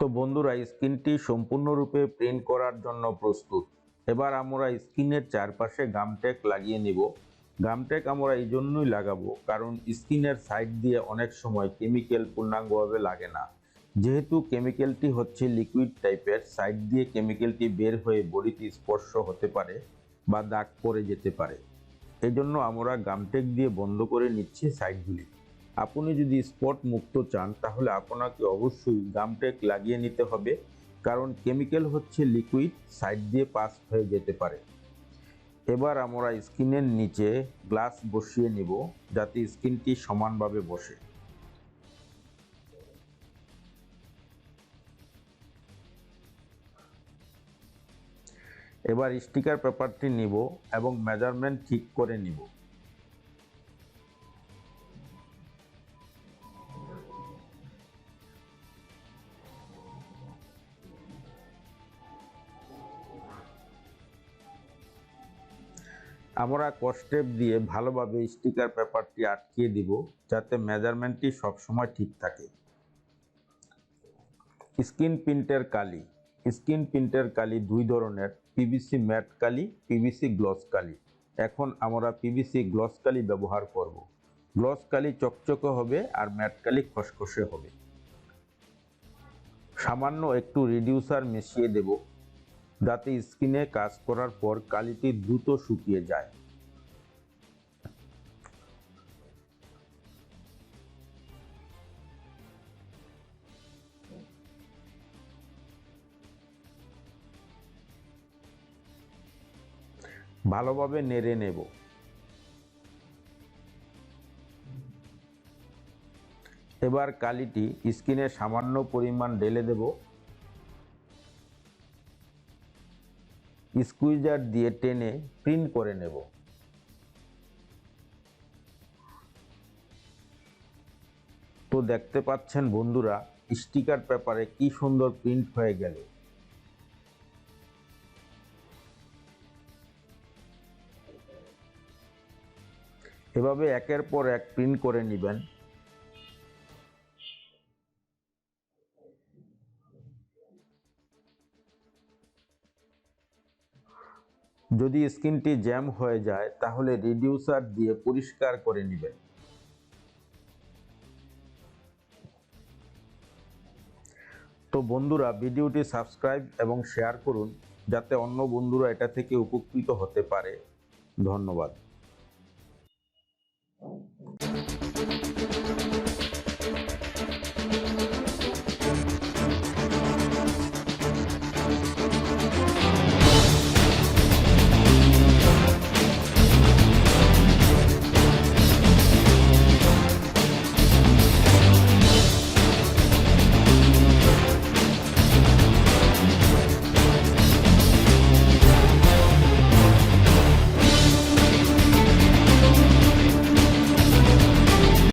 তো বন্ধুরা, স্ক্রিনটি সম্পূর্ণরূপে প্রিন্ট করার জন্য প্রস্তুত। এবার আমরা স্ক্রিনের চারপাশে গামটেক লাগিয়ে নিব। গামটেক আমরা এই জন্যই লাগাবো কারণ স্ক্রিনের সাইড দিয়ে অনেক সময় কেমিক্যাল পূর্ণাঙ্গভাবে লাগে না। যেহেতু কেমিক্যালটি হচ্ছে লিকুইড টাইপের, সাইড দিয়ে কেমিক্যালটি বের হয়ে বডিতে স্পর্শ হতে পারে বা দাগ পড়ে যেতে পারে। এই জন্য আমরা গামটেক দিয়ে বন্ধ করে নিচ্ছি সাইডগুলি। আপনি যদি স্পট মুক্ত চান তাহলে আপনাকে অবশ্যই গামটেক লাগিয়ে নিতে হবে, কারণ কেমিক্যাল হচ্ছে লিকুইড, সাইড দিয়ে পাস হয়ে যেতে পারে। এবার আমরা স্ক্রিনের নিচে গ্লাস বসিয়ে নিব যাতে স্ক্রিনটি সমানভাবে বসে। এবার স্টিকার পেপারটি নিব এবং মেজারমেন্ট ঠিক করে নিব। আমরা কস্টেপ দিয়ে ভালোভাবে স্টিকার পেপারটি আটকিয়ে দিব যাতে মেজারমেন্টটি সবসময় ঠিক থাকে। স্ক্রিন প্রিন্টের কালি। স্ক্রিন প্রিন্টের কালি দুই ধরনের, পিভিসি ম্যাট কালি, পিভিসি গ্লস কালি। এখন আমরা পিভিসি গ্লস কালি ব্যবহার করব। গ্লস কালি চকচকে হবে আর ম্যাট কালি খসখসে হবে। সামান্য একটু রিডিউসার মিশিয়ে দেব যাতে স্ক্রিনে কাজ করার পর কালিটি দ্রুত শুকিয়ে যায়। ভালোভাবে নেড়ে নেব। এবার কালিটি স্ক্রিনে সামান্য পরিমাণ ঢেলে দেব। স্কুইজার দিয়ে টেনে প্রিন্ট করে নেব। তো দেখতে পাচ্ছেন বন্ধুরা, স্টিকার পেপারে কি সুন্দর প্রিন্ট হয়ে গেল। এভাবে একের পর এক প্রিন্ট করে নেবেন। যদি স্ক্রিনটি জ্যাম হয়ে যায় তাহলে রিডিউসার দিয়ে পরিষ্কার করে নেবেন। তো বন্ধুরা, ভিডিওটি সাবস্ক্রাইব এবং শেয়ার করুন যাতে অন্য বন্ধুরা এটা থেকে উপকৃত হতে পারে। ধন্যবাদ।